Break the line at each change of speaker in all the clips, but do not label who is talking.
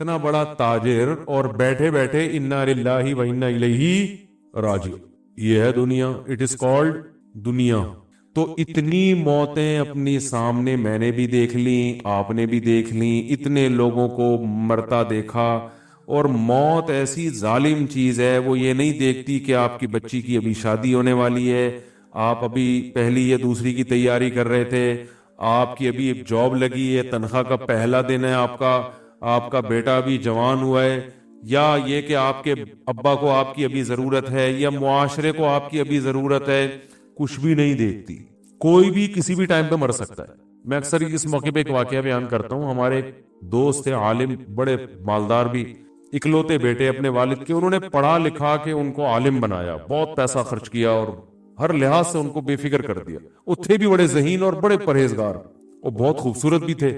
اتنا بڑا تاجر اور بیٹھے بیٹھے انا للہ و انا الیہ راجعون. یہ ہے دنیا. اٹ از کالڈ دنیا. تو اتنی موتیں اپنی سامنے میں نے بھی دیکھ لیں, آپ نے بھی دیکھ لیں, اتنے لوگوں کو مرتا دیکھا. اور موت ایسی ظالم چیز ہے, وہ یہ نہیں دیکھتی کہ آپ کی بچی کی ابھی شادی ہونے والی ہے, آپ ابھی پہلی یا دوسری کی تیاری کر رہے تھے, آپ کی ابھی ایک جاب لگی ہے, تنخواہ کا پہلا دن ہے آپ کا بیٹا ابھی جوان ہوا ہے, یا یہ کہ آپ کے ابا کو آپ کی ابھی ضرورت ہے, یا معاشرے کو آپ کی ابھی ضرورت ہے. کچھ بھی نہیں دیکھتی. کوئی بھی کسی بھی ٹائم پہ مر سکتا ہے. میں اکثر اس موقع پہ ایک واقعہ بیان کرتا ہوں. ہمارے ایک دوست تھے, عالم, بڑے مالدار بھی, اکلوتے بیٹے اپنے والد کے. انہوں نے پڑھا لکھا کے ان کو عالم بنایا, بہت پیسہ خرچ کیا اور ہر لحاظ سے ان کو بے فکر کر دیا. وہ تھے بھی بڑے ذہین اور بڑے پرہیزگار, اور بہت خوبصورت بھی تھے.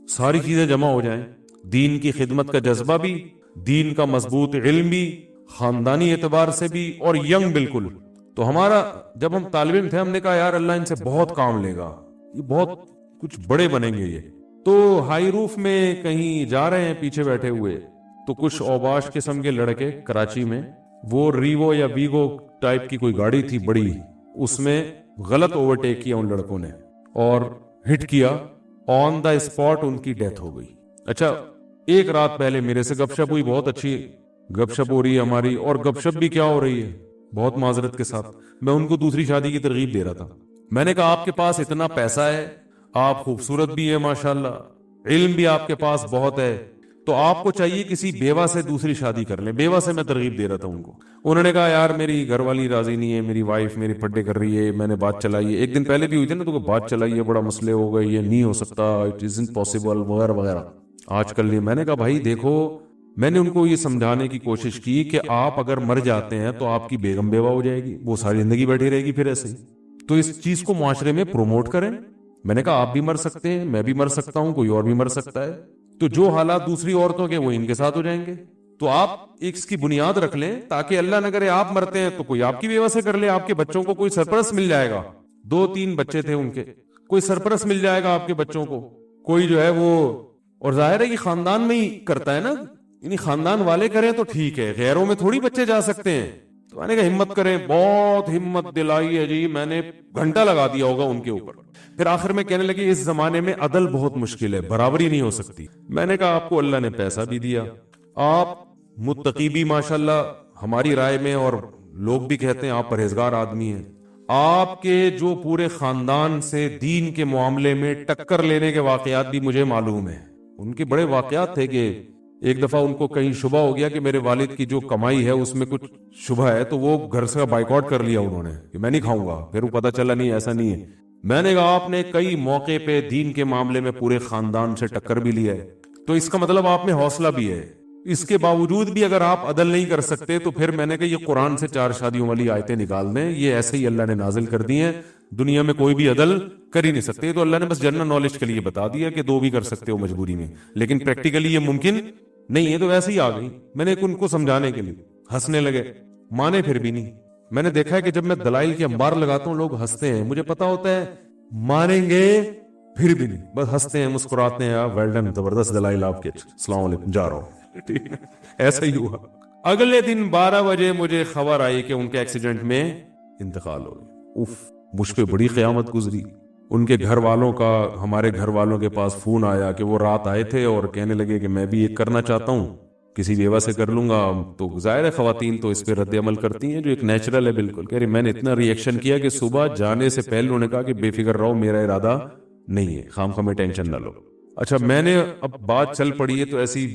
ساری چیزیں جمع ہو جائیں, دین کی خدمت کا جذبہ بھی, دین کا مضبوط علم بھی, خاندانی اعتبار سے بھی, اور ینگ بالکل. تو ہمارا جب ہم طالب علم تھے, ہم نے کہا یار اللہ ان سے بہت کام لے گا, یہ بہت کچھ بڑے بنیں گے یہ. تو ہائی روف میں کہیں جا رہے ہیں پیچھے بیٹھے ہوئے, تو کچھ اوباش قسم کے لڑکے کراچی میں, وہ ریوو یا ویگو ٹائپ کی کوئی گاڑی تھی بڑی, اس میں غلط اوورٹیک کیا ان لڑکوں نے اور ہٹ کیا. آن دا اسپاٹ ان کی ڈیتھ ہو گئی. اچھا, ایک رات پہلے میرے سے گپ شپ ہوئی, بہت اچھی گپ شپ ہو رہی ہے ہماری, اور گپ شپ بھی کیا ہو رہی ہے, بہت معذرت کے ساتھ, میں ان کو دوسری شادی کی ترغیب دے رہا تھا. میں نے کہا آپ کے پاس اتنا پیسہ ہے, آپ خوبصورت بھی ہیں ماشاءاللہ, علم بھی آپ کے پاس بہت ہے, تو آپ کو چاہیے کسی بیوہ سے دوسری شادی کر لیں. بیوہ سے میں ترغیب دے رہا تھا ان کو. انہوں نے کہا یار میری گھر والی راضی نہیں ہے, میری وائف میری پھڈے کر رہی ہے, میں نے بات چلائی ہے, ایک دن پہلے بھی ہوئی تھی نا, تو بات چلائی ہے, بڑا مسئلے ہو گئے, یہ نہیں ہو سکتا, اٹ ازنٹ پاسبل وغیرہ وغیرہ. آج کل نہیں. میں نے کہا بھائی دیکھو, میں نے ان کو یہ سمجھانے کی کوشش کی کہ آپ اگر مر جاتے ہیں تو آپ کی بیگم بیوہ ہو جائے گی, وہ ساری زندگی بیٹھی رہے گی پھر ایسے ہی. تو اس چیز کو معاشرے میں پروموٹ کریں. میں نے کہا آپ بھی مر سکتے ہیں, میں بھی مر سکتا ہوں, کوئی اور بھی مر سکتا ہے, تو جو حالات دوسری عورتوں کے وہ ان کے ساتھ ہو جائیں گے. تو آپ ایک اس کی بنیاد رکھ لیں, تاکہ اللہ نہ کرے آپ مرتے ہیں تو کوئی آپ کی بیوہ سے کر لے, آپ کے بچوں کو کوئی سرپرست مل جائے گا. 2-3 بچے تھے ان کے, کوئی سرپرست مل جائے گا آپ کے بچوں کو, کوئی جو ہے وہ. اور ظاہر ہے کہ خاندان میں ہی کرتا ہے نا, یعنی خاندان والے کریں تو ٹھیک ہے, غیروں میں تھوڑی بچے جا سکتے ہیں. تو میں نے کہا ہمت کریں, بہت ہمت دلائی ہے جی, میں نے گھنٹہ لگا دیا ہوگا ان کے اوپر. پھر آخر میں کہنے لگے اس زمانے میں عدل بہت مشکل ہے, برابری نہیں ہو سکتی. میں نے کہا آپ کو اللہ نے پیسہ بھی دیا, آپ متقی بھی ماشاءاللہ ہماری رائے میں, اور لوگ بھی کہتے ہیں آپ پرہیزگار آدمی ہیں. آپ کے جو پورے خاندان سے دین کے معاملے میں ٹکر لینے کے واقعات بھی مجھے معلوم ہیں. ان کے بڑے واقعات تھے کہ ایک دفعہ ان کو کہیں شبہ ہو گیا کہ میرے والد کی جو کمائی ہے اس میں کچھ شبہ ہے, تو وہ گھر سے بائیکاٹ کر لیا انہوں نے کہ میں نہیں کھاؤں گا. پھر وہ پتا چلا نہیں ایسا نہیں ہے. میں نے کہا آپ نے کئی موقع پہ دین کے معاملے میں پورے خاندان سے ٹکر بھی لیا ہے, تو اس کا مطلب آپ میں حوصلہ بھی ہے. اس کے باوجود بھی اگر آپ عدل نہیں کر سکتے, تو پھر میں نے کہا یہ قرآن سے 4 شادیوں والی آیتیں نکال دیں, یہ ایسے ہی اللہ نے نازل کر دی ہیں, دنیا میں کوئی بھی عدل کر ہی نہیں سکتے. تو اللہ نے بس جنرل نالج کے لیے بتا دیا کہ 2 بھی کر سکتے ہو مجبوری میں, لیکن پریکٹیکلی یہ ممکن نہیں ہے. تو ویسے ہی آ گئی. میں نے ان کو سمجھانے کے لیے, ہنسنے لگے, مانے پھر بھی نہیں. میں نے دیکھا ہے کہ جب میں دلائل کے انبار لگاتا ہوں لوگ ہنستے ہیں, مجھے پتا ہوتا ہے مانیں گے پھر بھی نہیں, بس ہنستے ہیں مسکراتے ہیں, آپ ویل ڈن, زبردست دلائل آپ کے, السلام علیکم, جا رہا ہوں. ایسا ہی ہوا. اگلے دن 12 بجے مجھے خبر آئی کہ ان کے ایکسیڈنٹ میں انتقال ہو گیا. اف, مجھ پہ بڑی قیامت گزری. ان کے گھر والوں کا ہمارے گھر والوں کے پاس فون آیا کہ وہ رات آئے تھے اور کہنے لگے کہ میں بھی ایک کرنا چاہتا ہوں, کسی بیوہ سے کر لوں گا. تو ظاہر ہے خواتین تو اس پہ رد عمل کرتی ہیں, جو ایک نیچرل ہے بالکل. کہہ رہی میں نے اتنا ری ایکشن کیا کہ صبح جانے سے پہلے انہوں نے کہا کہ بے فکر رہو, میرا ارادہ نہیں ہے, خام خواہ میں ٹینشن نہ لو. اچھا, میں نے اب بات چل پڑی ہے تو ایسی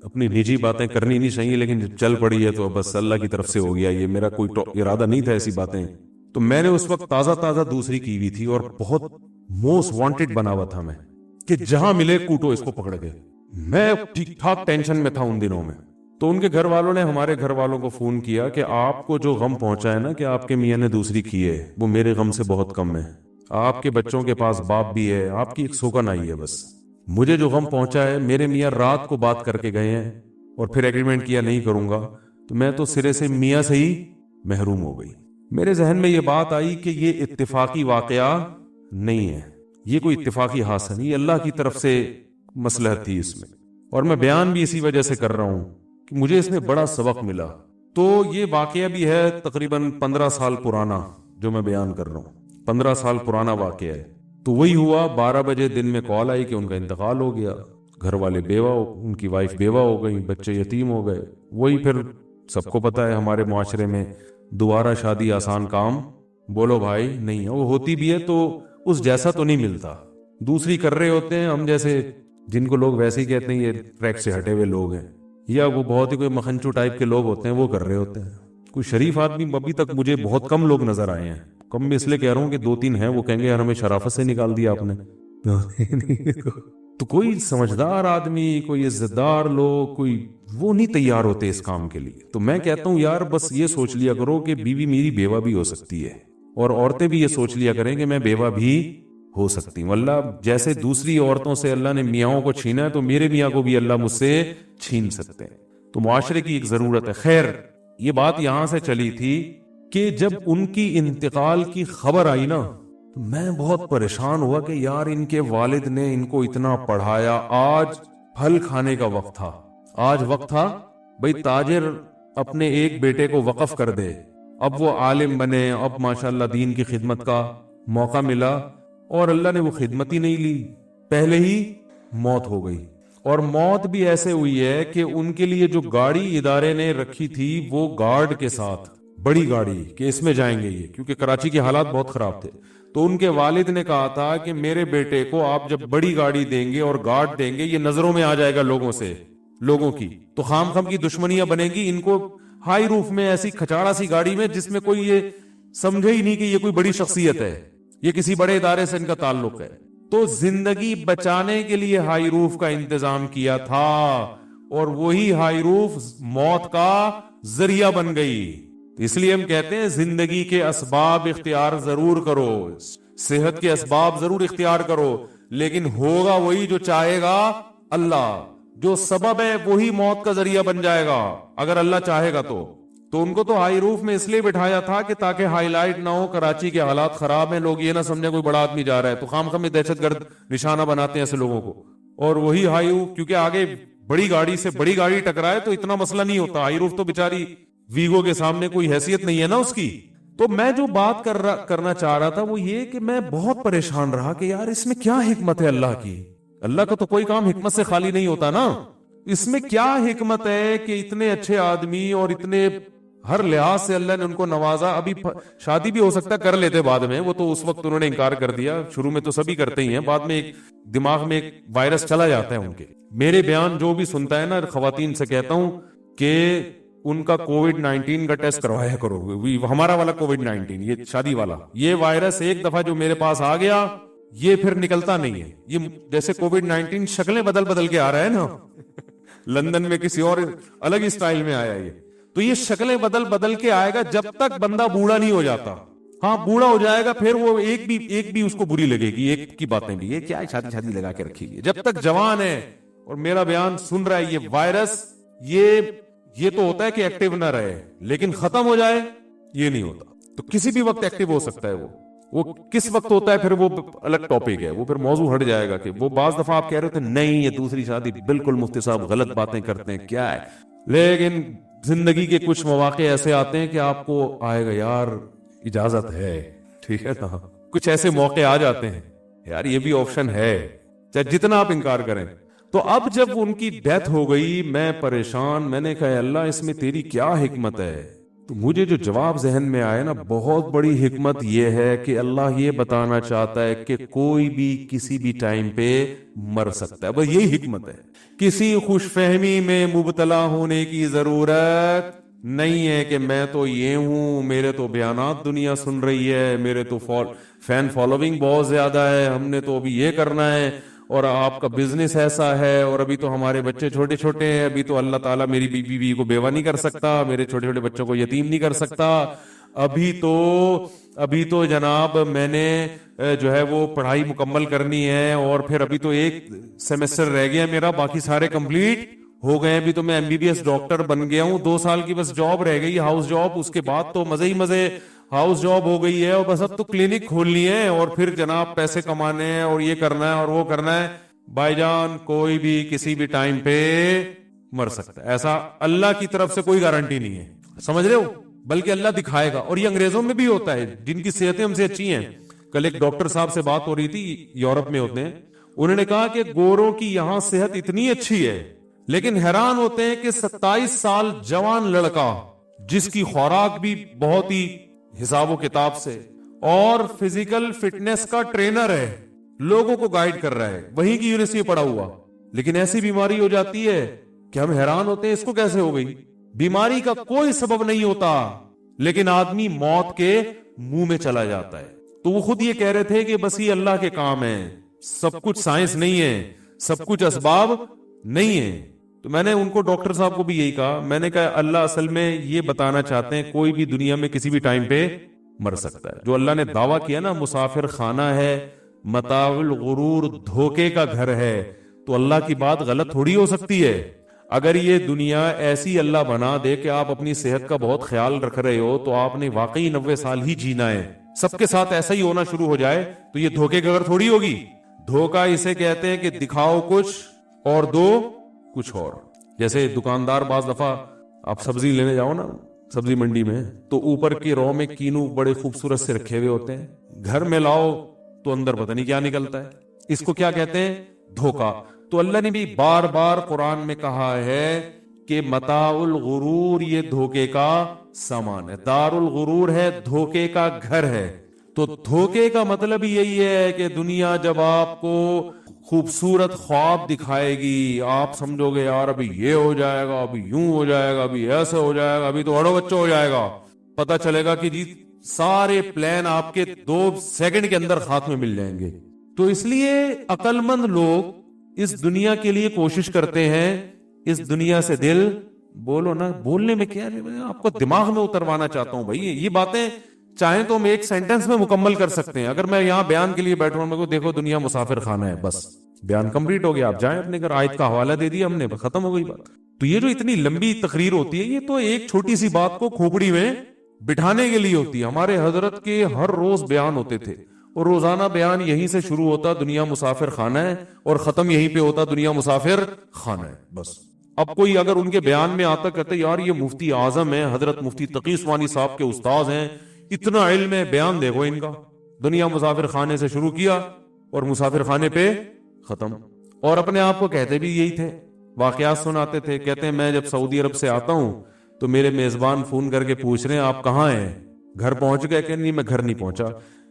اپنی نجی باتیں کرنی نہیں چاہیے, لیکن جب چل پڑی ہے تو بس اللہ کی طرف سے ہو گیا, یہ میرا کوئی ارادہ نہیں تھا ایسی باتیں. تو میں نے اس وقت تازہ دوسری کی ہوئی تھی اور بہت موسٹ وانٹڈ بنا ہوا تھا میں, کہ جہاں ملے کوٹو اس کو پکڑ کے. میں ٹھیک ٹھاک ٹینشن میں تھا ان دنوں میں. تو ان کے گھر والوں نے ہمارے گھر والوں کو فون کیا کہ آپ کو جو غم پہنچا ہے نا کہ آپ کے میاں نے دوسری کی ہے, وہ میرے غم سے بہت کم ہے. آپ کے بچوں کے پاس باپ بھی ہے, آپ کی ایک سوگن آئی ہے. بس مجھے جو غم پہنچا ہے, میرے میاں رات کو بات کر کے گئے ہیں اور پھر ایگریمنٹ کیا نہیں کروں گا, تو میں تو سرے سے میاں سے ہی محروم ہو گئی. میرے ذہن میں یہ بات آئی کہ یہ اتفاقی واقعہ نہیں ہے, یہ کوئی اتفاقی حادثہ نہیں, اللہ کی طرف سے مصلحت تھی اس میں. اور میں بیان بھی اسی وجہ سے کر رہا ہوں کہ مجھے اس میں بڑا سبق ملا. تو یہ واقعہ بھی ہے تقریباً 15 سال پرانا جو میں بیان کر رہا ہوں, 15 سال پرانا واقعہ ہے. تو وہی ہوا, 12 بجے دن میں کال آئی کہ ان کا انتقال ہو گیا. گھر والے بیوہ, ان کی وائف بیوہ ہو گئی, بچے یتیم ہو گئے. وہی پھر سب کو پتا ہے ہمارے معاشرے میں دوبارہ شادی آسان کام بولو بھائی نہیں ہے. وہ ہوتی بھی ہے تو اس جیسا تو نہیں ملتا, دوسری کر رہے ہوتے ہیں. ہم جیسے جن کو لوگ ویسے ہی کہتے ہیں یہ ٹریک سے ہٹے ہوئے لوگ ہیں, یا وہ بہت ہی کوئی مکھنچو ٹائپ کے لوگ ہوتے ہیں, وہ کر رہے ہوتے ہیں. کوئی شریف آدمی ابھی تک مجھے بہت کم لوگ نظر آئے ہیں. کم میں اس لیے کہہ رہا ہوں کہ 2-3 ہیں, وہ کہیں گے یار ہمیں شرافت سے نکال دیا آپ نے. تو کوئی سمجھدار آدمی, کوئی عزت دار لوگ, کوئی وہ نہیں تیار ہوتے اس کام کے لیے. تو میں کہتا ہوں یار بس یہ سوچ لیا کرو کہ بیوی میری بیوہ بھی ہو سکتی ہے, اور عورتیں بھی یہ سوچ لیا کریں کہ میں بیوہ بھی ہو سکتی ہوں. اللہ جیسے دوسری عورتوں سے اللہ نے میاں کو چھینا ہے تو میرے میاں کو بھی اللہ مجھ سے چھین سکتے ہیں. تو معاشرے کی ایک ضرورت ہے. خیر, یہ بات یہاں سے چلی تھی کہ جب ان کی انتقال کی خبر آئی نا, تو میں بہت پریشان ہوا کہ یار ان کے والد نے ان کو اتنا پڑھایا, آج پھل کھانے کا وقت تھا. آج وقت تھا بھئی تاجر اپنے ایک بیٹے کو وقف کر دے, اب وہ عالم بنے, اب ماشاءاللہ دین کی خدمت کا موقع ملا, اور اللہ نے وہ خدمت ہی نہیں لی, پہلے ہی موت ہو گئی. اور موت بھی ایسے ہوئی ہے کہ ان کے لیے جو گاڑی ادارے نے رکھی تھی وہ گارڈ کے ساتھ, بڑی گاڑی کہ اس میں جائیں گے یہ, کیونکہ کراچی کے حالات بہت خراب تھے. تو ان کے والد نے کہا تھا کہ میرے بیٹے کو آپ جب بڑی گاڑی دیں گے اور گارڈ دیں گے, یہ نظروں میں آ جائے گا لوگوں کی, تو خام خام کی دشمنیاں بنے گی. ان کو ہائی روف میں ایسی کھچاڑا سی گاڑی میں جس میں کوئی یہ سمجھے ہی نہیں کہ یہ کوئی بڑی شخصیت ہے, یہ کسی بڑے ادارے سے ان کا تعلق ہے. تو زندگی بچانے کے لیے ہائی روف کا انتظام کیا تھا, اور وہی ہائی روف موت کا ذریعہ بن گئی. اس لیے ہم کہتے ہیں زندگی کے اسباب اختیار ضرور کرو, صحت کے اسباب ضرور اختیار کرو, لیکن ہوگا وہی جو چاہے گا اللہ. جو سبب ہے وہی موت کا ذریعہ بن جائے گا اگر اللہ چاہے گا. تو ان کو تو ہائی روف میں اس لیے بٹھایا تھا کہ تاکہ ہائی لائٹ نہ ہو, کراچی کے حالات خراب ہیں, لوگ یہ نہ سمجھیں کوئی بڑا آدمی جا رہا ہے, تو خام خام میں دہشت گرد نشانہ بناتے ہیں ایسے لوگوں کو. اور وہی ہائی روف, کیونکہ آگے بڑی گاڑی سے بڑی گاڑی ٹکرائے تو اتنا مسئلہ نہیں ہوتا. ہائی روف تو بیچاری ویگو کے سامنے کوئی حیثیت نہیں ہے نا اس کی. تو میں جو بات کرنا چاہ رہا تھا وہ یہ کہ میں بہت پریشان رہا کہ یار اس میں کیا حکمت ہے اللہ کی. اللہ کا تو کوئی کام حکمت سے خالی نہیں ہوتا نا. اس میں کیا حکمت ہے کہ اتنے اچھے آدمی اور اتنے ہر لحاظ سے اللہ نے ان کو نوازا. ابھی شادی بھی ہو سکتا کر لیتے بعد میں, وہ تو اس وقت انہوں نے انکار کر دیا. شروع میں تو سبھی کرتے ہی ہیں, بعد میں ایک دماغ میں ایک وائرس چلا جاتا ہے ان کے. میرے بیان جو بھی سنتا ہے نا, خواتین سے کہتا ہوں کہ ان کا کووڈ-19 کا ٹیسٹ کروایا کرو. ہمارا والا کووڈ-19, یہ شادی والا, یہ وائرس ایک دفعہ جو میرے پاس آ گیا یہ پھر نکلتا نہیں ہے. یہ جیسے کووڈ-19 شکلیں بدل کے آ رہا ہے نا, لندن میں کسی اور الگ ہی سٹائل میں آیا یہ, تو یہ شکلیں بدل کے آئے گا جب تک بندہ بوڑھا نہیں ہو جاتا. ہاں بوڑھا ہو جائے گا پھر وہ ایک بھی اس کو بری لگے گی, ایک کی باتیں بھی, یہ کیا شادی لگا کے رکھی ہے. جب تک جوان ہے اور میرا بیان سن رہا ہے, یہ وائرس یہ تو ہوتا ہے کہ ایکٹیو نہ رہے, لیکن ختم ہو جائے یہ نہیں ہوتا. تو کسی بھی وقت ایکٹیو ہو سکتا ہے. وہ کس وقت ہوتا ہے پھر وہ الگ ٹاپک ہے, وہ پھر موضوع ہٹ جائے گا. کہ وہ بعض دفعہ آپ کہہ رہے تھے نہیں یہ دوسری شادی بالکل مفتی صاحب غلط باتیں کرتے ہیں کیا ہے, لیکن زندگی کے کچھ مواقع ایسے آتے ہیں کہ آپ کو آئے گا یار اجازت ہے, ٹھیک ہے نا. کچھ ایسے موقع آ جاتے ہیں یار یہ بھی آپشن ہے, چاہے جتنا آپ انکار کریں. تو اب جب ان کی ڈیتھ ہو گئی میں پریشان, میں نے کہا اللہ اس میں تیری کیا حکمت ہے. تو مجھے جو جواب ذہن میں آیا نا, بہت بڑی حکمت یہ ہے کہ اللہ یہ بتانا چاہتا ہے کہ کوئی بھی کسی بھی ٹائم پہ مر سکتا ہے. بس یہی حکمت ہے. کسی خوش فہمی میں مبتلا ہونے کی ضرورت نہیں ہے کہ میں تو یہ ہوں, میرے تو بیانات دنیا سن رہی ہے, میرے تو فین فالوئنگ بہت زیادہ ہے, ہم نے تو ابھی یہ کرنا ہے, اور آپ کا بزنس ایسا ہے, اور ابھی تو ہمارے بچے چھوٹے چھوٹے ہیں, ابھی تو اللہ تعالیٰ میری بیوی کو بیوہ نہیں کر سکتا, میرے چھوٹے چھوٹے بچوں کو یتیم نہیں کر سکتا, ابھی تو جناب میں نے جو ہے وہ پڑھائی مکمل کرنی ہے, اور پھر ابھی تو ایک سیمسٹر رہ گیا میرا, باقی سارے کمپلیٹ ہو گئے. ابھی تو میں MBBS ڈاکٹر بن گیا ہوں, 2 سال کی بس جاب رہ گئی, ہاؤس جاب. اس کے بعد تو مزے ہی مزے, ہاؤس جاب ہو گئی ہے, اور بس اب تو کلینک کھولنی ہے, اور پھر جناب پیسے کمانے ہیں, اور یہ کرنا ہے اور وہ کرنا ہے. بھائی جان کوئی بھی کسی بھی ٹائم پہ مر سکتا ہے، ایسا اللہ کی طرف سے کوئی گارنٹی نہیں ہے، سمجھ رہے ہو، بلکہ اللہ دکھائے گا. اور یہ انگریزوں میں بھی ہوتا ہے جن کی صحتیں ہم سے اچھی ہیں. کل ایک ڈاکٹر صاحب سے بات ہو رہی تھی، یورپ میں ہوتے ہیں، انہوں نے کہا کہ گوروں کی یہاں صحت اتنی اچھی ہے لیکن حیران ہوتے ہیں کہ 27 سال جوان لڑکا جس کی خوراک بھی بہت ہی حساب و کتاب سے اور فزیکل فٹنس کا ٹرینر ہے، لوگوں کو گائیڈ کر رہا ہے، وہیں کی یونیورسٹی پڑھا ہوا، لیکن ایسی بیماری ہو جاتی ہے کہ ہم حیران ہوتے ہیں اس کو کیسے ہو گئی. بیماری کا کوئی سبب نہیں ہوتا لیکن آدمی موت کے منہ میں چلا جاتا ہے. تو وہ خود یہ کہہ رہے تھے کہ بس یہ اللہ کے کام ہے، سب کچھ سائنس نہیں ہے، سب کچھ اسباب نہیں ہے. تو میں نے ان کو ڈاکٹر صاحب کو بھی یہی کہا، میں نے کہا اللہ اصل میں یہ بتانا چاہتے ہیں کوئی بھی دنیا میں کسی بھی ٹائم پہ مر سکتا ہے. جو اللہ نے دعویٰ کیا نا مسافر خانہ ہے، متاع الغرور، دھوکے کا گھر ہے، تو اللہ کی بات غلط تھوڑی ہو سکتی ہے. اگر یہ دنیا ایسی اللہ بنا دے کہ آپ اپنی صحت کا بہت خیال رکھ رہے ہو تو آپ نے واقعی 90 سال ہی جینا ہے، سب کے ساتھ ایسا ہی ہونا شروع ہو جائے تو یہ دھوکے کا گھر تھوڑی ہوگی. دھوکا اسے کہتے ہیں کہ دکھاؤ کچھ اور دو کچھ اور. جیسے دکاندار بعض دفعہ آپ سبزی لینے جاؤ نا سبزی منڈی میں تو اوپر کی رو میں کینو بڑے خوبصورت سے رکھے ہوئے ہوتے ہیں، گھر میں لاؤ تو اندر پتہ نہیں کیا نکلتا ہے. اس کو کیا کہتے ہیں؟ دھوکا. تو اللہ نے بھی بار بار قرآن میں کہا ہے کہ متاع الغرور یہ دھوکے کا سامان ہے، دار الغرور ہے، دھوکے کا گھر ہے. تو دھوکے کا مطلب یہی ہے کہ دنیا جب آپ کو خوبصورت خواب دکھائے گی، آپ سمجھو گے یار ابھی یہ ہو جائے گا، ابھی یوں ہو جائے گا، ابھی ایسا ہو جائے گا، ابھی تو اڑو بچہ ہو جائے گا. پتہ چلے گا کہ جی سارے پلان آپ کے 2 سیکنڈ کے اندر ہاتھ میں مل جائیں گے. تو اس لیے عقل مند لوگ اس دنیا کے لیے کوشش کرتے ہیں، اس دنیا سے دل بولو نا، بولنے میں کیا ہے، آپ کو دماغ میں اتروانا چاہتا ہوں بھائی. یہ باتیں چاہیں تو ہم ایک سینٹنس میں مکمل کر سکتے ہیں. اگر میں یہاں بیان کے لیے بیٹھا ہوں، میں کو دیکھو دنیا مسافر خانہ ہے، بس بیان کمپلیٹ ہو گیا، آپ جائیں اپنے گھر، آیت کا حوالہ دے دیا ہم نے، ختم ہو گئی بات. تو یہ جو اتنی لمبی تقریر ہوتی ہے یہ تو ایک چھوٹی سی بات کو کھوپڑی میں بٹھانے کے لیے ہوتی ہے. ہمارے حضرت کے ہر روز بیان ہوتے تھے اور روزانہ بیان یہیں سے شروع ہوتا دنیا مسافر خانہ ہے اور ختم یہیں پہ ہوتا دنیا مسافر خانہ ہے بس. اب کوئی اگر ان کے بیان میں آتا کہتے یار یہ مفتی اعظم ہیں، حضرت مفتی تقی عثمانی صاحب کے استاذ ہیں، اتنا علم ہے، بیان دیکھو ان کا، دنیا مسافر خانے سے شروع کیا اور مسافر خانے پہ ختم. اور اپنے آپ کو کہتے بھی یہی تھے، واقعات سناتے تھے. کہتے ہیں میں جب سعودی عرب سے آتا ہوں تو میرے میزبان فون کر کے پوچھ رہے ہیں آپ کہاں ہیں، گھر پہنچ گئے؟ کہ نہیں میں گھر نہیں پہنچا،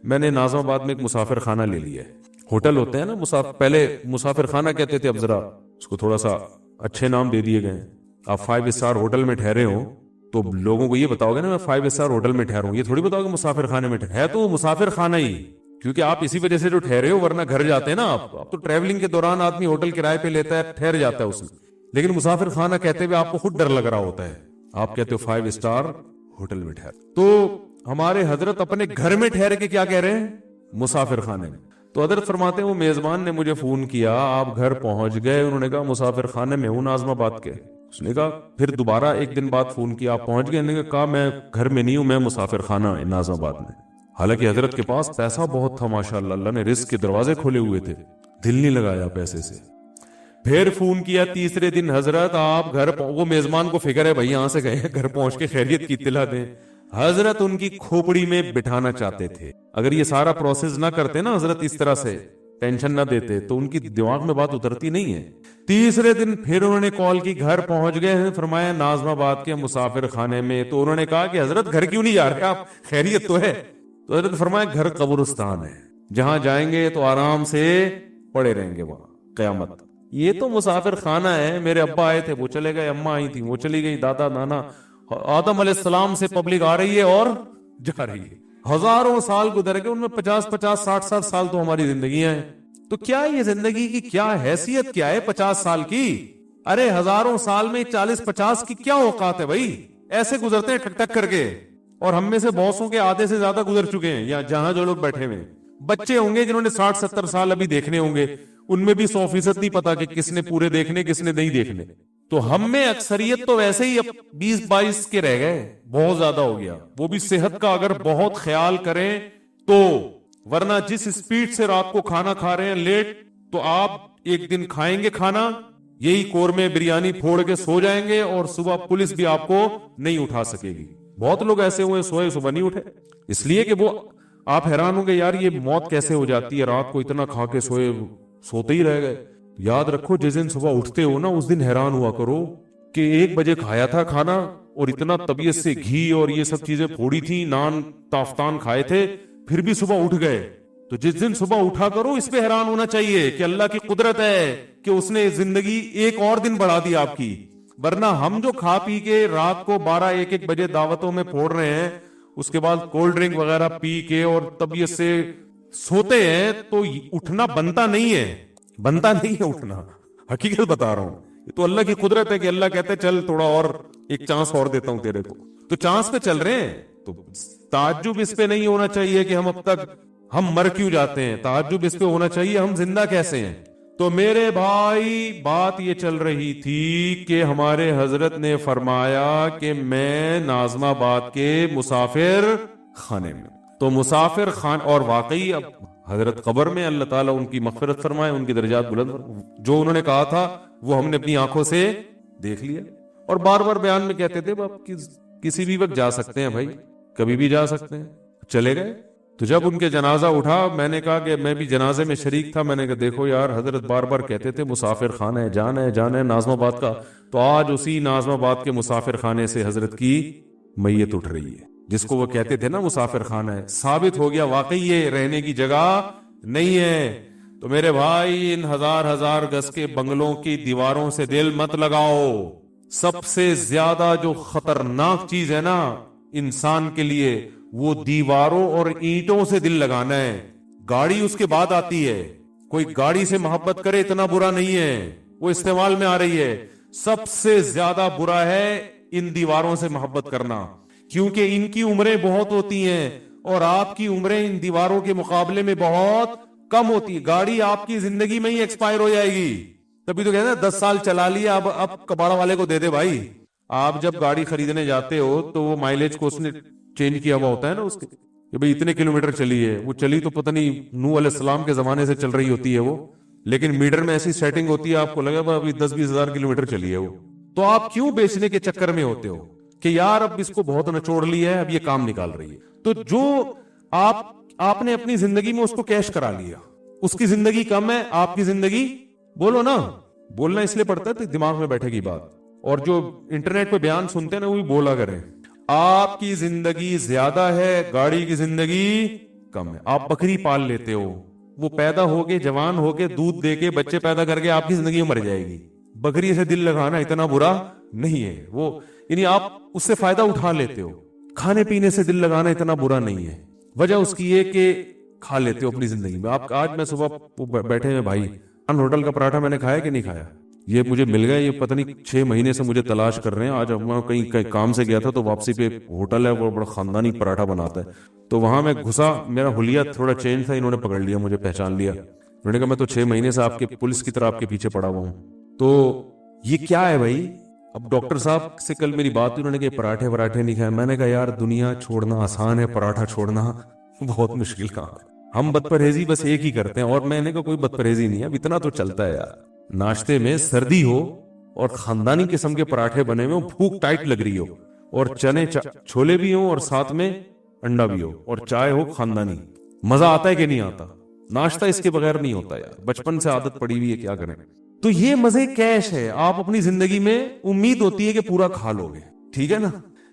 میں نے ناظم آباد میں ایک مسافر خانہ لے لیا ہے. ہوٹل ہوتے ہیں نا پہلے مسافر خانہ کہتے تھے، اب ذرا اس کو تھوڑا سا اچھے نام دے دیے گئے. آپ 5 اسٹار ہوٹل میں ٹھہرے ہو تو لوگوں کو یہ بتاؤ گے نا میں 5 اسٹار ہوٹل میں ٹھہروں، یہ تھوڑی بتاؤ گے مسافر خانے میں ہے تو وہ مسافر خانہ ہی، کیونکہ آپ اسی وجہ سے جو ٹھہرے ہو، ورنہ گھر جاتے ہیں نا آپ تو ٹریولنگ کے دوران آدمی ہوٹل کرائے پہ لیتا ہے، ٹھہر جاتا ہے اس میں. لیکن مسافر خانہ کہتے ہوئے آپ کو خود ڈر لگ رہا ہوتا ہے، آپ کہتے ہو 5 اسٹار ہوٹل میں ٹھہر. تو ہمارے حضرت اپنے گھر میں ٹھہر کے کیا کہہ رہے ہیں؟ مسافر خانے میں. تو حضرت فرماتے ہیں وہ میزبان نے مجھے فون کیا، آپ گھر پہنچ گئے؟ انہوں نے کہا مسافر خانے میں ہوں ناظم آباد کے. اس نے کہا پھر دوبارہ ایک دن بعد فون کیا، آپ پہنچ گئے؟ انہوں نے کہا میں گھر میں نہیں ہوں، میں مسافر خانہ ناظم آباد میں. حالانکہ حضرت کے پاس پیسہ بہت تھا ماشاءاللہ، اللہ نے رزق کے دروازے کھولے ہوئے تھے، دل نہیں لگایا پیسے سے. پھر فون کیا تیسرے دن، حضرت آپ گھر وہ میزبان کو فکر ہے بھائی یہاں سے گئے، گھر پہنچ کے خیریت کی اطلاع دیں. حضرت ان کی کھوپڑی میں بٹھانا چاہتے تھے. اگر یہ سارا پروسیس نہ کرتے نا حضرت، اس طرح سے ٹینشن نہ دیتے تو ان کی دماغ میں بات اترتی نہیں ہے. تیسرے دن پھر انہوں نے کال کی، گھر پہنچ گئے ہیں؟ فرمایا ناظم آباد کے مسافر خانے میں. تو انہوں نے کہا کہ حضرت گھر کیوں نہیں جا رہے آپ، خیریت تو ہے؟ تو حضرت فرمایا گھر قبرستان ہے، جہاں جائیں گے تو آرام سے پڑے رہیں گے وہاں قیامت. یہ تو مسافر خانہ ہے، میرے ابا آئے تھے وہ چلے گئے، اماں آئی تھی وہ چلی گئی، دادا نانا، آدم علیہ السلام سے پبلک آ رہی ہے اور جا رہی ہے. ہزاروں سال گزر گئے، ان میں 50 60 سال تو ہماری زندگیاں ہیں. تو کیا یہ زندگی کی کیا حیثیت کیا ہے 50 سال کی؟ ارے ہزاروں سال میں 40-50 کی کیا اوقات ہے بھائی؟ ایسے گزرتے ہیں ٹک ٹک کر کے. اور ہم میں سے بہتوں کے آدھے سے زیادہ گزر چکے ہیں، یا جہاں جو لوگ بیٹھے ہوئے بچے ہوں گے جنہوں نے 60-70 سال ابھی دیکھنے ہوں گے، ان میں بھی 100% نہیں پتا کہ کس نے پورے دیکھنے کس نے نہیں دیکھنے. تو ہم میں اکثریت تو ویسے ہی اب 20-22 کے رہ گئے، بہت زیادہ ہو گیا. وہ بھی صحت کا اگر بہت خیال کریں تو، ورنہ جس سپیڈ سے رات کو کھانا کھا رہے ہیں لیٹ، تو آپ ایک دن کھائیں گے کھانا, یہی قورمے بریانی پھوڑ کے سو جائیں گے, اور صبح پولیس بھی آپ کو نہیں اٹھا سکے گی. بہت لوگ ایسے ہوئے سوئے صبح نہیں اٹھے, اس لیے کہ وہ, آپ حیران ہوں گے یار یہ موت کیسے ہو جاتی ہے, رات کو اتنا کھا کے سوتے ہی رہ گئے. یاد رکھو جس دن صبح اٹھتے ہو نا, اس دن حیران ہوا کرو کہ 1 بجے کھایا تھا کھانا, اور اتنا طبیعت سے گھی اور یہ سب چیزیں پھوڑی تھی, نان تافتان کھائے تھے, پھر بھی صبح اٹھ گئے. تو جس دن صبح اٹھا کرو اس پہ حیران ہونا چاہیے کہ اللہ کی قدرت ہے کہ اس نے زندگی ایک اور دن بڑھا دی آپ کی. ورنہ ہم جو کھا پی کے رات کو 12-1 بجے دعوتوں میں پھوڑ رہے ہیں, اس کے بعد کولڈ ڈرنک وغیرہ پی کے اور طبیعت سے سوتے ہیں, تو اٹھنا بنتا نہیں ہے اٹھنا. حقیقت بتا رہا ہوں, تو اللہ کی قدرت ہے کہ اللہ کہتے ہیں چل تھوڑا اور ایک چانس اور دیتا ہوں تیرے کو, تو چانس پہ چل رہے ہیں. تو تعجب اس پہ نہیں ہونا چاہیے کہ ہم اب تک ہم مر کیوں جاتے ہیں, تعجب اس پہ ہونا چاہیے ہم زندہ کیسے ہیں. تو میرے بھائی بات یہ چل رہی تھی کہ ہمارے حضرت نے فرمایا کہ میں ناظم آباد کے مسافر خانے میں, تو مسافر خان, اور واقعی اب حضرت قبر میں, اللہ تعالیٰ ان کی مغفرت فرمائے, ان کی درجات بلند فرمائے, جو انہوں نے کہا تھا وہ ہم نے اپنی آنکھوں سے دیکھ لیا. اور بار بار بیان میں کہتے تھے آپ کسی بھی وقت جا سکتے ہیں بھائی, کبھی بھی جا سکتے ہیں. چلے گئے. تو جب ان کے جنازہ اٹھا, میں نے کہا کہ میں بھی جنازے میں شریک تھا, میں نے کہا دیکھو یار حضرت بار بار کہتے تھے مسافر خانہ ہے, جانا ہے ناظم آباد کا, تو آج اسی ناظم آباد کے مسافر خانے سے حضرت کی میت اٹھ رہی ہے, جس کو وہ کہتے تھے نا مسافر خانہ ہے. ثابت ہو گیا واقعی یہ رہنے کی جگہ نہیں ہے. تو میرے بھائی ان ہزار گز کے بنگلوں کی دیواروں سے دل مت لگاؤ. سب سے زیادہ جو خطرناک چیز ہے نا انسان کے لیے, وہ دیواروں اور اینٹوں سے دل لگانا ہے. گاڑی اس کے بعد آتی ہے, کوئی گاڑی سے محبت کرے اتنا برا نہیں ہے, وہ استعمال میں آ رہی ہے. سب سے زیادہ برا ہے ان دیواروں سے محبت کرنا, کیونکہ ان کی عمریں بہت ہوتی ہیں اور آپ کی عمریں ان دیواروں کے مقابلے میں بہت کم ہوتی ہے. گاڑی آپ کی زندگی میں ہی ایکسپائر ہو جائے گی. تبھی تو کہتے ہیں 10 سال چلا لیا, اب کباڑا والے کو دے دے بھائی. آپ جب گاڑی خریدنے جاتے ہو تو وہ مائلیج کو اس نے چینج کیا ہوا ہوتا ہے نا اس کے, کہ بھئی اتنے کلومیٹر چلی ہے. وہ چلی تو پتہ نہیں نوح علیہ السلام کے زمانے سے چل رہی ہوتی ہے وہ, لیکن میٹر میں ایسی سیٹنگ ہوتی ہے آپ کو لگے ابھی 10-20 ہزار کلومیٹر چلی ہے وہ. تو آپ کیوں بیچنے کے چکر میں ہوتے ہو کہ یار اب اس کو بہت نچوڑ لیا ہے, اب یہ کام نکال رہی ہے. تو جو آپ نے اپنی زندگی میں اس کو کیش کرا لیا, اس کی زندگی کم ہے, آپ کی زندگی, بولو نا, بولنا اس لیے پڑتا ہے تو دماغ میں بیٹھے گی بات. اور جو انٹرنیٹ پہ بیان سنتے ہیں نا وہ بھی بولا کریں. آپ کی زندگی زیادہ ہے, گاڑی کی زندگی کم ہے. آپ بکری پال لیتے ہو, وہ پیدا ہو کے جوان ہو کے دودھ دے کے بچے پیدا کر کے آپ کی زندگی مر جائے گی. بکری سے دل لگانا اتنا برا نہیں ہے, وہ یعنی آپ اس سے فائدہ اٹھا لیتے ہو. کھانے پینے سے دل لگانا اتنا برا نہیں ہے, وجہ اس کی یہ کہ کھا لیتے ہو اپنی زندگی میں. آپ آج میں صبح بیٹھے ہیں بھائی, ہوٹل کا پراٹھا میں نے کھایا کہ نہیں کھایا, یہ مجھے مل گیا, یہ پتہ نہیں 6 مہینے سے مجھے تلاش کر رہے ہیں. آج میں کہیں کام سے گیا تھا تو واپسی پہ ہوٹل ہے, وہ بڑا خاندانی پراٹھا بناتا ہے, تو وہاں میں گھسا, میرا حلیہ تھوڑا چینج تھا, انہوں نے پکڑ لیا, مجھے پہچان لیا. انہوں نے کہا میں تو 6 مہینے سے آپ کے پولیس کی طرح آپ کے پیچھے پڑا ہوا ہوں. تو یہ کیا ہے بھائی؟ اب ڈاکٹر صاحب سے کل میری بات ہوئی, انہوں نے کہا پراٹھے نہیں کھائے. میں نے کہا یار دنیا چھوڑنا آسان ہے, پراٹھا چھوڑنا بہت مشکل کام ہے. ہم بد پرہیزی بس ایک ہی کرتے ہیں, اور میں نے کہا کوئی بد پرہیزی نہیں ہے, اب اتنا تو چلتا ہے یار. ناشتے میں سردی ہو اور خاندانی قسم کے پراٹھے بنے ہوئے, بھوک ٹائٹ لگ رہی ہو, اور چنے چھولے بھی ہوں اور ساتھ میں انڈا بھی ہو, اور چائے ہو خاندانی, مزہ آتا ہے کہ نہیں آتا؟ ناشتہ اس کے بغیر نہیں ہوتا یار, بچپن سے عادت پڑی ہوئی ہے, کیا کریں. تو یہ مزے کیش ہے, آپ اپنی زندگی میں امید ہوتی ہے کہ پورا کھا لو گے, ٹھیک ہے نا.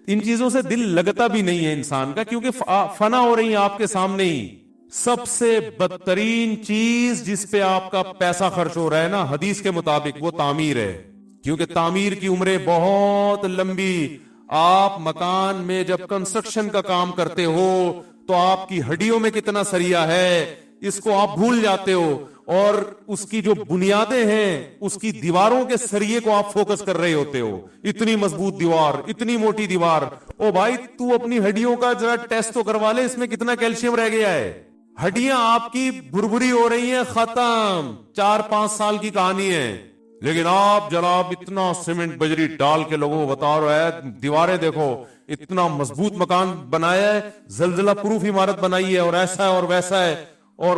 ان چیزوں سے دل لگتا بھی نہیں ہے انسان کا, کیونکہ فنا ہو رہی ہیں آپ کے سامنے ہی. سب سے بدترین چیز جس پہ آپ کا پیسہ خرچ ہو رہا ہے نا حدیث کے مطابق, وہ تعمیر ہے, کیونکہ تعمیر کی عمریں بہت لمبی. آپ مکان میں جب کنسٹرکشن کا کام کرتے ہو تو آپ کی ہڈیوں میں کتنا سریا ہے اس کو آپ بھول جاتے ہو, اور اس کی جو بنیادیں ہیں اس کی دیواروں کے سریے کو آپ فوکس کر رہے ہوتے ہو. اتنی مضبوط دیوار, اتنی موٹی دیوار. او بھائی تو اپنی ہڈیوں کا ذرا ٹیسٹ تو کروا لے, اس میں کتنا کیلشیم رہ گیا ہے. ہڈیاں آپ کی بھربھری ہو رہی ہیں, ختم, 4-5 سال کی کہانی ہے. لیکن آپ جناب اتنا سیمنٹ بجری ڈال کے لوگوں کو بتا رہا ہے, دیواریں دیکھو, اتنا مضبوط مکان بنایا ہے, زلزلہ پروف عمارت بنائی ہے, اور ایسا ہے اور ویسا ہے, اور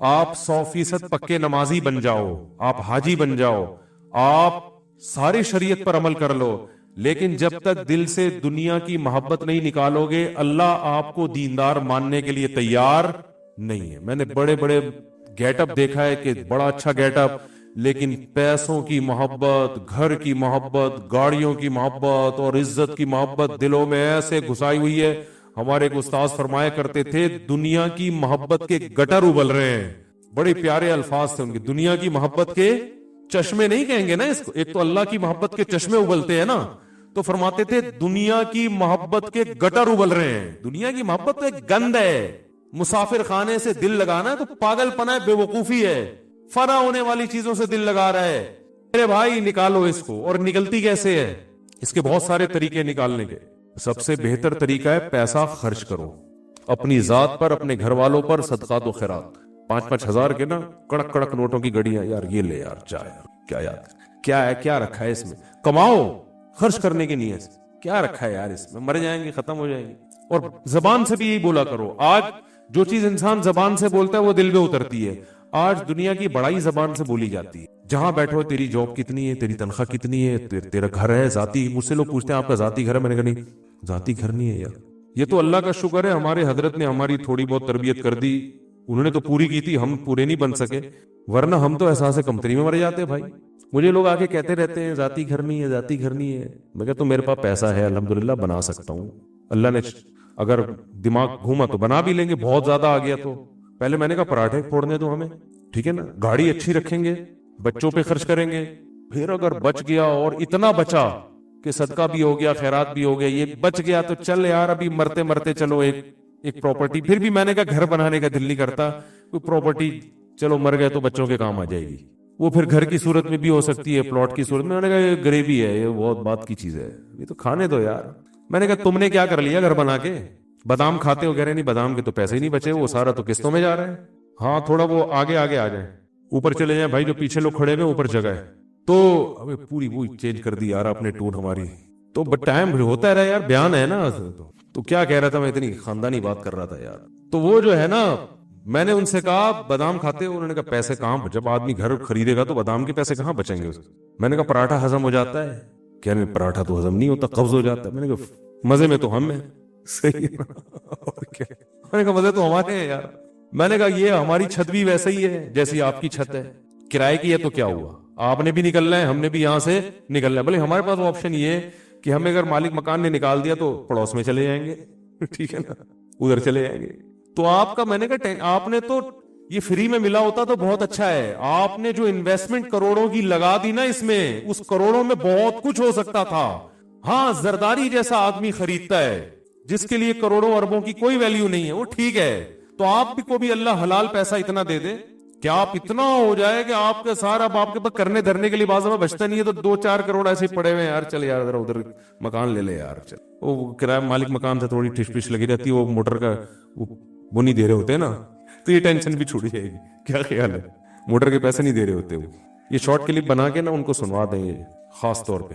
آپ 100% پکے نمازی بن جاؤ, آپ حاجی بن جاؤ, آپ ساری شریعت پر عمل کر لو, لیکن جب تک دل سے دنیا کی محبت نہیں نکالو گے, اللہ آپ کو دیندار ماننے کے لیے تیار نہیں ہے. میں نے بڑے بڑے گیٹ اپ دیکھا ہے کہ بڑا اچھا گیٹ اپ, لیکن پیسوں کی محبت, گھر کی محبت, گاڑیوں کی محبت اور عزت کی محبت دلوں میں ایسے گھسائی ہوئی ہے. ہمارے ایک استاذ فرمایا کرتے تھے, دنیا کی محبت کے گٹر ابل رہے ہیں. بڑے پیارے الفاظ تھے ان کے, دنیا کی محبت کے چشمے نہیں کہیں گے نا اس کو, ایک تو اللہ کی محبت کے چشمے ابلتے ہیں نا, تو فرماتے تھے دنیا کی محبت کے گٹر ابل رہے ہیں. دنیا کی محبت تو ایک گند ہے, مسافر خانے سے دل لگانا ہے تو پاگل پنا ہے, بے وقوفی ہے. فنا ہونے والی چیزوں سے دل لگا رہا ہے. میرے بھائی نکالو اس کو. اور نکلتی کیسے ہے؟ اس کے بہت سارے طریقے نکالنے کے. سب سے بہتر طریقہ ہے پیسہ خرچ کرو اپنی ذات پر, اپنے گھر والوں پر, صدقات و خیرات. 5-5 ہزار کے نا کڑک کڑک نوٹوں کی گڑیاں, یار یہ لے یار, جا یار, کیا یار, کیا ہے, کیا رکھا ہے اس میں؟ کماؤ خرچ کرنے کی نیت سے, کیا رکھا ہے یار اس میں؟ مر جائیں گے, ختم ہو جائیں گے. اور زبان سے بھی یہی بولا کرو. آج جو چیز انسان زبان سے بولتا ہے وہ دل میں اترتی ہے. آج دنیا کی بڑائی زبان سے بولی جاتی ہے. جہاں بیٹھو, تیری جاب کتنی ہے, تیری تنخواہ کتنی ہے, تیرا گھر ہے ذاتی. مجھ سے لوگ پوچھتے ہیں آپ کا ذاتی گھر ہے؟ میں نے کہا نہیں, ذاتی گھر نہیں ہے یار. یہ تو اللہ کا شکر ہے, ہمارے حضرت نے ہماری تھوڑی بہت تربیت کر دی, انہوں نے تو پوری کی تھی, ہم پورے نہیں بن سکے, ورنہ ہم تو احساس کمتری میں مر جاتے بھائی. مجھے لوگ آگے کہتے رہتے ہیں ذاتی گھر نہیں ہے, ذاتی گھر نہیں ہے. میں کہتا ہوں میرے پاس پیسہ ہے الحمدللہ, بنا سکتا ہوں. اللہ نے اگر دماغ گھوما تو بنا بھی لیں گے, بہت زیادہ آ گیا تو. پہلے میں نے کہا پراٹھے پھوڑنے دو ہمیں, ٹھیک ہے نا, گاڑی اچھی رکھیں گے, بچوں پہ خرچ کریں گے. پھر اگر بچ گیا, اور اتنا بچا کہ صدقہ بھی ہو گیا, خیرات بھی ہو گیا, یہ بچ گیا تو چل یار ابھی مرتے مرتے چلو ایک پراپرٹی. پھر بھی میں نے کہا گھر بنانے کا دل نہیں کرتا, کوئی پراپرٹی چلو مر گئے تو بچوں کے کام آ جائے گی. وہ پھر گھر کی صورت میں بھی ہو سکتی ہے, پلاٹ کی صورت میں. میں نے کہا یہ غریبی ہے, یہ بہت بات کی چیز ہے, یہ تو کھانے دو یار. میں نے کہا تم نے کیا کر لیا گھر بنا کے؟ بادام کھاتے ہو؟ کہہ رہے نہیں, بادام کے تو پیسے ہی نہیں بچے, وہ سارا تو قسطوں میں جا رہا ہے. ہاں تھوڑا وہ آگے آگے آ جائیں, اوپر چلے جائیں بھائی, جو پیچھے لوگ کھڑے ہوئے اوپر جگہ ہے. تو ابھی پوری وہ چینج کر دی یار آپ نے ٹون ہماری. تو ٹائم ہوتا رہا یار, بیان ہے نا. تو کیا کہہ رہا تھا میں, اتنی خاندانی بات کر رہا تھا یار. تو وہ جو ہے نا, میں نے ان سے کہا بادام کھاتے ہو؟ انہوں نے کہا پیسے کہاں, جب آدمی گھر خریدے گا تو بادام کے پیسے کہاں بچیں گے. میں نے کہا پراٹھا ہضم ہو جاتا ہے؟ کہہ رہے پراٹھا تو ہضم نہیں ہوتا, قبض ہو جاتا ہے. میں نے کہا مزے میں تو ہم ہیں. صحیح ہے, اور کیا. میں نے کہا مزے تو ہمارے ہیں یار. میں نے کہا یہ ہماری چھت بھی ویسے ہی ہے جیسی آپ کی چھت ہے, کرائے کی ہے تو کیا ہوا, آپ نے بھی نکلنا ہے, ہم نے بھی یہاں سے نکلنا ہے. بھلے ہمارے پاس آپشن یہ ہے کہ ہمیں اگر مالک مکان نے نکال دیا تو پڑوس میں چلے جائیں گے, ٹھیک ہے نا, ادھر چلے جائیں گے. تو آپ کا, میں نے کہا آپ نے تو یہ فری میں ملا ہوتا تو بہت اچھا ہے. آپ نے جو انویسٹمنٹ کروڑوں کی لگا دی نا اس میں, اس کروڑوں میں بہت کچھ ہو سکتا تھا. ہاں زرداری جیسا آدمی خریدتا ہے جس کے لیے کروڑوں اربوں کی کوئی ویلیو نہیں ہے, وہ ٹھیک ہے. تو آپ کو بھی اللہ حلال پیسہ اتنا دے دے کہ آپ اتنا ہو جائے کہ آپ کا سارا باپ کے پاس کرنے دھرنے کے لیے بعض دفعہ بچتا نہیں ہے, تو 2-4 کروڑ ایسے ہی پڑے ہوئے ہیں, یار چل یار ذرا ادھر مکان لے لے یار. چل وہ کرایہ مالک مکان سے تھوڑی ٹھش پش لگی رہتی ہے, وہ موٹر کا وہ نہیں دے رہے ہوتے نا, تو یہ ٹینشن بھی چھوڑ جائے گی. کیا خیال ہے, موٹر کے پیسے نہیں دے رہے ہوتے, وہ یہ شارٹ کلپ بنا کے نا ان کو سنوا دیں گے خاص طور پہ.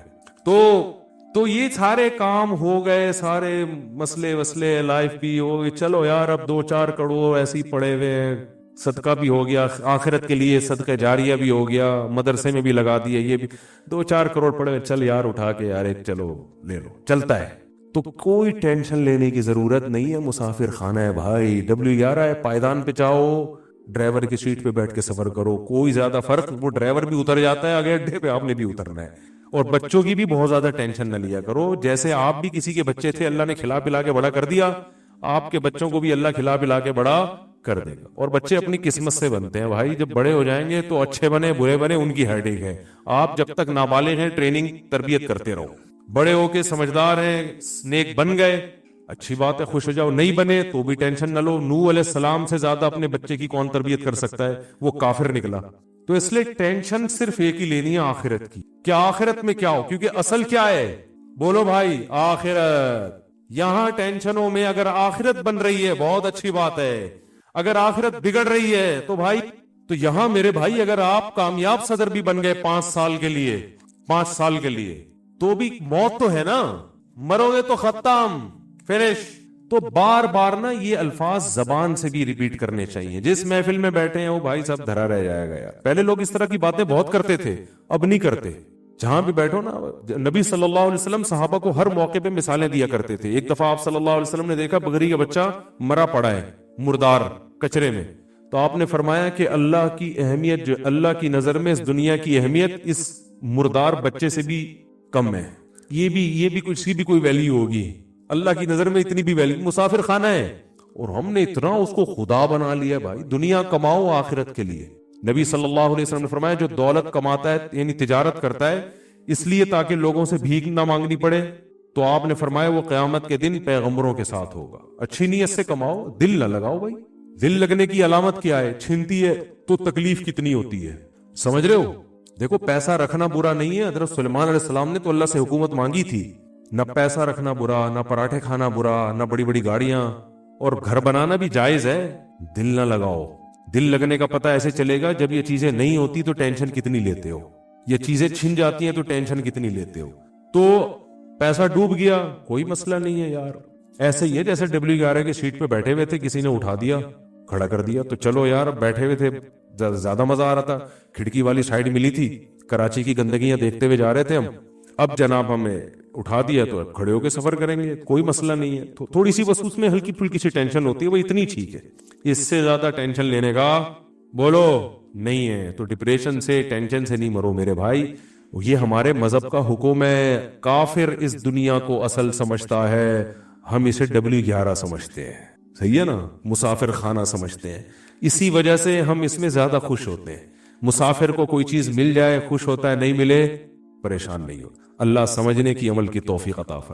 تو یہ سارے کام ہو گئے, سارے مسئلے وسلے لائف بھی ہو گئی. چلو یار اب 2-4 کروڑ ایسے ہی پڑے ہوئے, صدقہ بھی ہو گیا, آخرت کے لیے صدقہ جاریہ بھی ہو گیا, مدرسے میں بھی لگا دیا, یہ بھی 2-4 کروڑ پڑے ہوئے, چل یار اٹھا کے یار ایک چلو لے لو, چلتا ہے. تو کوئی ٹینشن لینے کی ضرورت نہیں ہے. مسافر خانہ ہے بھائی, W11 ہے, پائیدان پہ جاؤ, ڈرائیور کی سیٹ پہ بیٹھ کے سفر کرو, کوئی زیادہ فرق, وہ ڈرائیور بھی اتر جاتا ہے آگے اڈے پہ, آپ نے بھی اترنا ہے. اور بچوں کی بھی بہت زیادہ ٹینشن نہ لیا کرو, جیسے آپ بھی کسی کے بچے تھے, اللہ نے کھلا پلا کے بڑا کر دیا, آپ کے بچوں کو بھی اللہ کھلا پلا کے بڑا کر دے گا. اور بچے اپنی قسمت سے بنتے ہیں بھائی, جب بڑے ہو جائیں گے تو اچھے بنے برے بنے ان کی ہیڈیک ہے. آپ جب تک نابالغ ہیں ٹریننگ تربیت کرتے رہو, بڑے ہو کے سمجھدار ہیں, نیک بن گئے, اچھی بات ہے, خوش ہو جاؤ. نہیں بنے تو بھی ٹینشن نہ لو. نوح علیہ السلام سے زیادہ اپنے بچے کی کون تربیت کر سکتا ہے, وہ کافر نکلا. تو اس لیے ٹینشن صرف ایک ہی لینی ہے, آخرت کی. کیا آخرت میں کیا ہو, کیونکہ اصل کیا ہے, بولو بھائی, آخرت. یہاں ٹینشنوں میں اگر آخرت بن رہی ہے بہت اچھی بات ہے, اگر آخرت بگڑ رہی ہے تو بھائی, تو یہاں میرے بھائی اگر آپ کامیاب صدر بھی بن گئے 5 سال کے لیے, 5 سال کے لیے, تو بھی موت تو ہے نا, مرو گے تو ختم, فنش. تو بار بار نا یہ الفاظ زبان سے بھی ریپیٹ کرنے چاہیے. جس محفل میں بیٹھے ہیں وہ بھائی صاحب دھرا رہ جائے گا یار. پہلے لوگ اس طرح کی باتیں بہت کرتے تھے, اب نہیں کرتے. جہاں بھی بیٹھو نا, نبی صلی اللہ علیہ وسلم صحابہ کو ہر موقع پہ مثالیں دیا کرتے تھے. ایک دفعہ آپ صلی اللہ علیہ وسلم نے دیکھا بکری کا بچہ مرا پڑا ہے, مردار کچرے میں, تو آپ نے فرمایا کہ اللہ کی اہمیت, جو اللہ کی نظر میں اس دنیا کی اہمیت اس مردار بچے سے بھی کم ہے. یہ بھی کچھ بھی کوئی ویلیو ہوگی, اللہ کی نظر میں اتنی بھی ویلیو. مسافر خانہ ہے اور ہم نے اتنا اس کو خدا بنا لیا. بھائی دنیا کماؤ آخرت کے لیے. نبی صلی اللہ علیہ وسلم نے فرمایا جو دولت کماتا ہے یعنی تجارت کرتا ہے اس لیے تاکہ لوگوں سے بھیک نہ مانگنی پڑے, تو آپ نے فرمایا وہ قیامت کے دن پیغمبروں کے ساتھ ہوگا. اچھی نیت سے کماؤ, دل نہ لگاؤ. بھائی دل لگنے کی علامت کیا ہے؟ چھنتی ہے تو تکلیف کتنی ہوتی ہے, سمجھ رہے ہو. دیکھو پیسہ رکھنا برا نہیں ہے. حضرت سلیمان علیہ السلام نے تو اللہ سے حکومت مانگی تھی. نہ پیسہ رکھنا برا, نہ پراٹھے کھانا برا, نہ بڑی بڑی گاڑیاں, اور گھر بنانا بھی جائز ہے. دل نہ لگاؤ. دل لگنے کا پتہ ایسے چلے گا جب یہ چیزیں نہیں ہوتی تو ٹینشن کتنی لیتے ہو, یہ چیزیں چھن جاتی ہیں تو ٹینشن کتنی لیتے ہو. تو پیسہ ڈوب گیا کوئی مسئلہ نہیں ہے یار. ایسے ہی ہے جیسے W11 کی سیٹ پہ بیٹھے ہوئے تھے, کسی نے اٹھا دیا کھڑا کر دیا, تو چلو یار بیٹھے ہوئے تھے زیادہ مزہ آ رہا تھا, کھڑکی والی سائڈ ملی تھی, کراچی کی گندگیاں دیکھتے ہوئے جا رہے تھے ہم. اب جناب ہمیں اٹھا دیا تو اب کھڑے ہو کے سفر کریں گے, کوئی مسئلہ نہیں ہے. تھوڑی سی بس اس میں ہلکی پھلکی سی ٹینشن ہوتی ہے, وہ اتنی ٹھیک ہے. اس سے زیادہ ٹینشن لینے کا بولو نہیں ہے. تو ڈپریشن سے ٹینشن سے نہیں مرو میرے بھائی, یہ ہمارے مذہب کا حکم ہے. کافر اس دنیا کو اصل سمجھتا ہے, ہم اسے W11 سمجھتے ہیں, صحیح ہے نا, مسافر خانہ سمجھتے ہیں. اسی وجہ سے ہم اس میں زیادہ خوش ہوتے ہیں. مسافر کو کوئی چیز مل جائے خوش ہوتا ہے, نہیں ملے پریشان نہیں ہو. اللہ سمجھنے کی عمل کی توفیق عطا فرمائے.